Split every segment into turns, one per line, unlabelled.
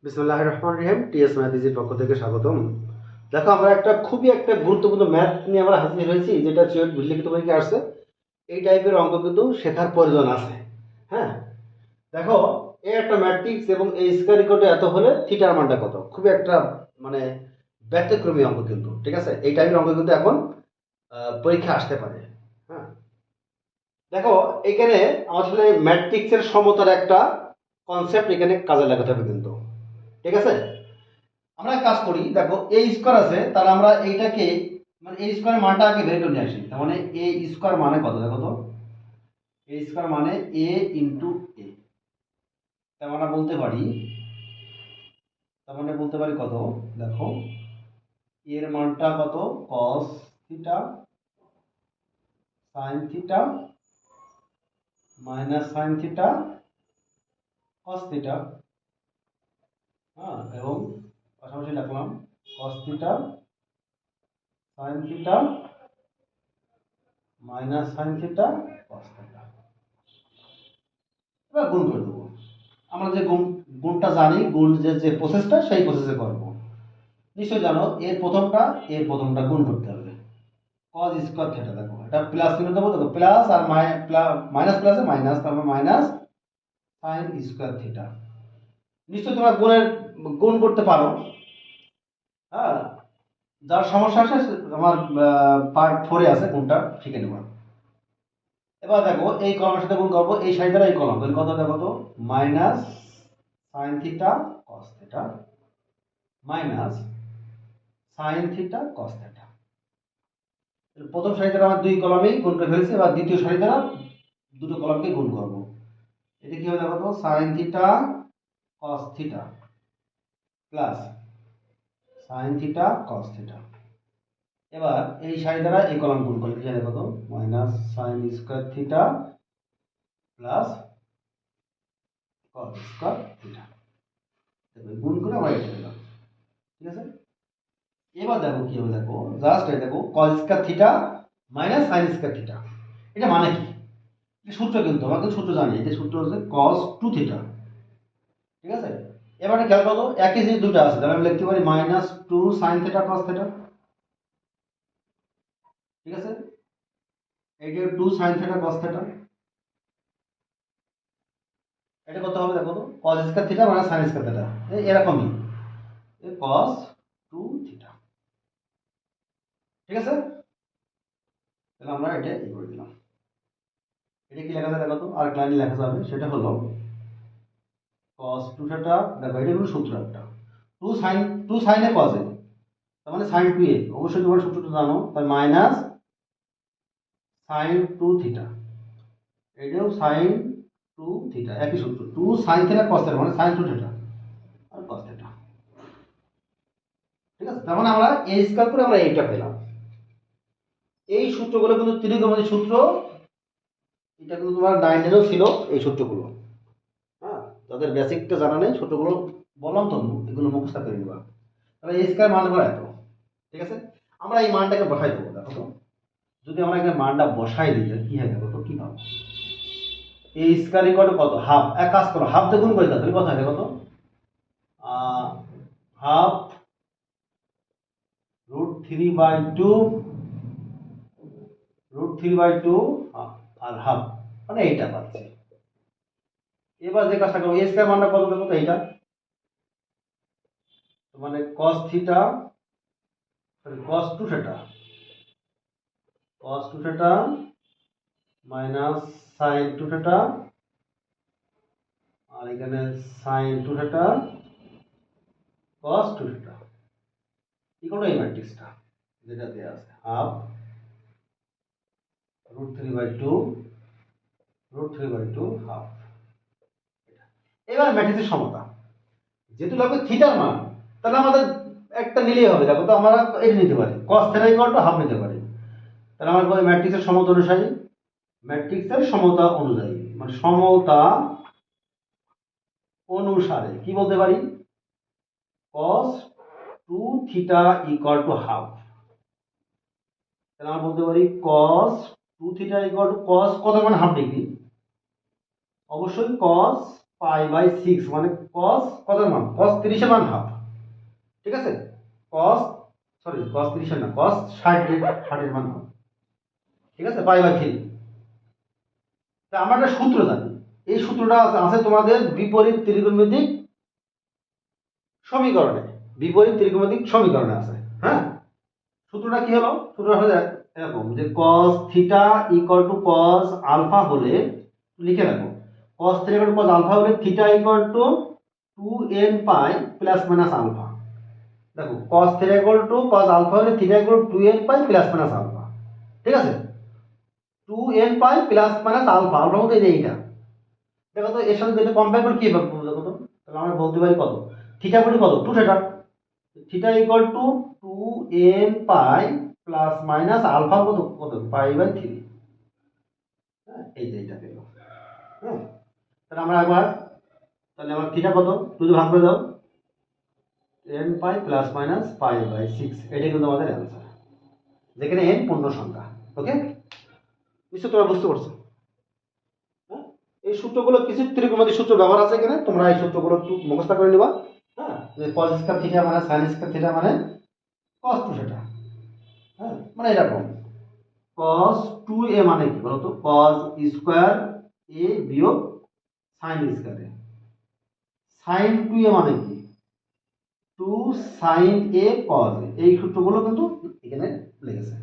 বিসমিল্লাহির রহমানির রহিম। টিএস ম্যাথিজের পক্ষ থেকে স্বাগতম। দেখো, আমরা খুবই একটা গুরুত্বপূর্ণ ম্যাথ নিয়ে আমরা হাজির হয়েছি, যেটা সিওর লিখিত পরীক্ষা আসছে। এই টাইপের অঙ্ক কিন্তু শেখার প্রয়োজন আছে। হ্যাঁ, দেখো, এ একটা ম্যাট্রিক্স এবং এই স্কয়ার ইকুয়াল টু এত হলে থিটার মানটা কত, খুবই একটা মানে ব্যতিক্রমী অঙ্ক কিন্তু। ঠিক আছে, এই টাইপের অঙ্ক কিন্তু এখন পরীক্ষা আসতে পারে। হ্যাঁ, দেখো, এখানে আসলে ম্যাট্রিক্সের সমতার একটা কনসেপ্ট এখানে কাজে লাগাতে হবে কিন্তু। ঠিক আছে, আমরা এক কাজ করি। দেখো, এ স্কোয়ার আছে, তাহলে আমরা এইটাকে মানে এ স্কোয়ারের মানটা আগে বের করে নিয়ে আসি। তার মানে এ স্কোয়ার মানে কত, দেখো তো। এ স্কোয়ার মানে এ ইন্টু এ। তার মানে বলতে পারি কত, দেখো, এর মানটা কত, cos theta sine theta minus sine theta cos theta. হ্যাঁ, এবং পাশাপাশি লিখলাম cos theta sine theta minus sine theta cos theta. এবার গুণ করে দেবো। আমরা যে গুণটা জানি, গুণ যে প্রসেসটা, সেই প্রসেসে করব। নিশ্চয়ই জানো, এর প্রথমটা গুণ করতে হবে। cos স্কয়ার থিটা, দেখো এটা প্লাস চিহ্ন দেবো, দেখো প্লাস আর মাইনাস প্লাসে মাইনাস, তারপর মাইনাস সাইন স্কয়ার থিটা। নিশ্চয়ই তোমরা গুণ করতে পারো। হ্যাঁ, যার সমস্যা আছে আমার পার্ট 4 আছে গুণটা শিখে নেব। এবার দেখো, এই কলমের সাথে গুণ করবো, এই সাইড দ্বারা এই কলম, তাহলে কত, দেখো তো, minus sine theta cos theta minus sine theta cos theta. প্রথম সারি দ্বারা আমার দুই কলামেই গুণ করে ফেলেছি, এবার দ্বিতীয় সারি দ্বারা দুটো কলামকে গুণ করব। এটা কি হবে, দেখো তো, sine theta cos theta plus sine theta cos theta. এবার এই সারি দ্বারা এই কলাম গুণ করলে কি হয়, দেখো তো, minus sine square theta plus cos square theta. গুণ করে আমরা এটা পেলাম। ঠিক আছে, এবার দেখো কি হবে, দেখো জাস্ট এই দেখো কস square theta minus sine square theta. এটা মানে কি, এটা সূত্র কিন্তু আমরা কিন্তু সূত্র জানি। এটা সূত্র হচ্ছে cos 2 থিটা। ঠিক আছে, এবারে খেয়াল করো, একই জিনিস দুটো আছে, তাহলে আমি লিখতে পারি minus 2 sine theta cos theta. ঠিক আছে, এইটা 2 সাইন থিটা cos থিটা। এটা কত হবে, দেখো তো, cos square theta minus sine square theta, এরকমই cos 2 থিটা। ঠিক আছে, তাহলে আমরা এটা করে দিলাম। এটা কি লেখা যায়, দেখো তো, আর লাইনে লেখা যাবে, সেটা হলো cos 2 থিটা। দেখো, এটা হলো সূত্র একটা, 2 সাইনে cos এ, তার মানে সাইন 2a। অবশ্যই তোমরা সূত্রটা জানো, তাই মাইনাস সাইন 2 থিটা। এটাও সাইন 2 থিটা, একই সূত্র, 2 সাইন থিটা cos থিটা মানে সাইন 2 থিটা আর cos থিটা। ঠিক আছে, তার মানে আমরা a স্কয়ার করে আমরা এইটা পেলাম। এই সূত্রগুলো কিন্তু ত্রিকোণমিতির সূত্র। এটা কিন্তু তোমার 9 এরও ছিল এই সূত্রগুলো। হ্যাঁ, যাদের বেসিকটা জানা নেই, সূত্রগুলো বললাম তো, এগুলো মুখস্থ করে নিবা। তাহলে a স্কয়ার মান হলো এত। ঠিক আছে, আমরা এই মানটাকে বসাই দেবো। দেখো তো, যদি আমরা এখানে মানটা বসাই দিই, তাহলে কি হয়, দেখো তো, কি পাবো। এ স্কয়ার ইকুয়াল টু কত, হাফ। এক কাজ করো, হাফ দিয়ে গুণ করে দাও, তাহলে কত হয়, দেখো তো, হাফ √3/2 √3/2 আর হাফ, মানে এইটা পাচ্ছি। এবার যে কাজটা করবো, এ স্কয়ার মানটা কত, দেখো তো, এইটা মানে cos theta cos 2 theta minus sine 2 theta আর এখানে sine 2 theta cos 2 theta equal to এই ম্যাট্রিক্সটা যেটা দেয়া আছে, হাফ √3/2 হাফ। এবার ম্যাট্রিক্সের সমতা, যেহেতু লাগবে থিটার মান, তাহলে আমাদের একটা নিলেই হবে। দেখো তো, আমরা এটা নিতে পারি, cos theta equal to half নিতে পারি। তাহলে আমার বই ম্যাট্রিক্সের সমতা অনুযায়ী, মানে সমতা অনুসারে কি বলতে পারি, cos 2 theta equal to half. তাহলে আমরা বলতে পারি cos 2 theta equal to cos কত, মানে হাফ ডিগ্রি, অবশ্যই cos পাই বাই 6 মানে cos কত মান cos 30 এর মান হাফ, ঠিক আছে, cos cos 30 এর না cos 60 এর মান হাফ, ঠিক আছে, পাই বাই 3। তা আমরা একটা সূত্র জানি, এই সূত্রটা আছে তোমাদের বিপরীত ত্রিকোণমিতিক সমীকরণে, বিপরীত ত্রিকোণমিতিক সমীকরণে আছে। হ্যাঁ, সূত্রটা কি হলো, সূত্রটা হলো এরকম যে cos theta equal to cos alpha হলে, লিখে রাখো, cos theta equal to cos alpha হলে theta equal to 2n pi plus minus alpha. দেখো cos theta equal to cos alpha হলে theta equal to 2n pi plus minus alpha, ঠিক আছে, 2n pi plus minus alpha, alpha বলতে এইটা। দেখো তো এর সাথে যেটা কম্পেয়ার করে কি হবে দেখো তো, তাহলে আমরা বলতে পারি কত, থিটা ইকুয়াল টু কত 2 theta, theta equal to 2n pi plus minus alpha কত কত পাই বাই 3। হ্যাঁ, এই যে এটা পেলো। হ্যাঁ, তাহলে আমরা একবার, তাহলে আমার থিটা কত 2 দিয়ে ভাগ করে দাও, n pi plus minus pi by 6, এটা কিন্তু আমাদের অ্যান্সার, যেখানে n পূর্ণ সংখ্যা। ওকে, নিশ্চয় তোমরা বুঝতে পারছো। হ্যাঁ, এই সূত্রগুলো কিছু ত্রিকোণমিতিক সূত্র ব্যবহার আছে এখানে, তোমরা এই সূত্রগুলো একটু মুখস্থ করে নিবা। হ্যাঁ, যে cos স্কয়ার থিটা মানে sin স্কয়ার থিটা মানে cos 2 থিটা। হ্যাঁ, মানে এরকম cos 2a মানে কি বলো তো, cos স্কয়ার a বিয়োগ sin square a, sin 2a মানে কি 2 sin a cos a, এই সূত্রগুলো কিন্তু এখানে লেগেছে,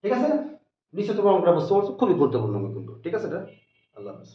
ঠিক আছে, নিশ্চয় তোমরা অঙ্কটা বুঝতে পারছো, খুবই গুরুত্বপূর্ণ অঙ্ক কিন্তু, ঠিক আছে এটা। আল্লাহ হাফেজ।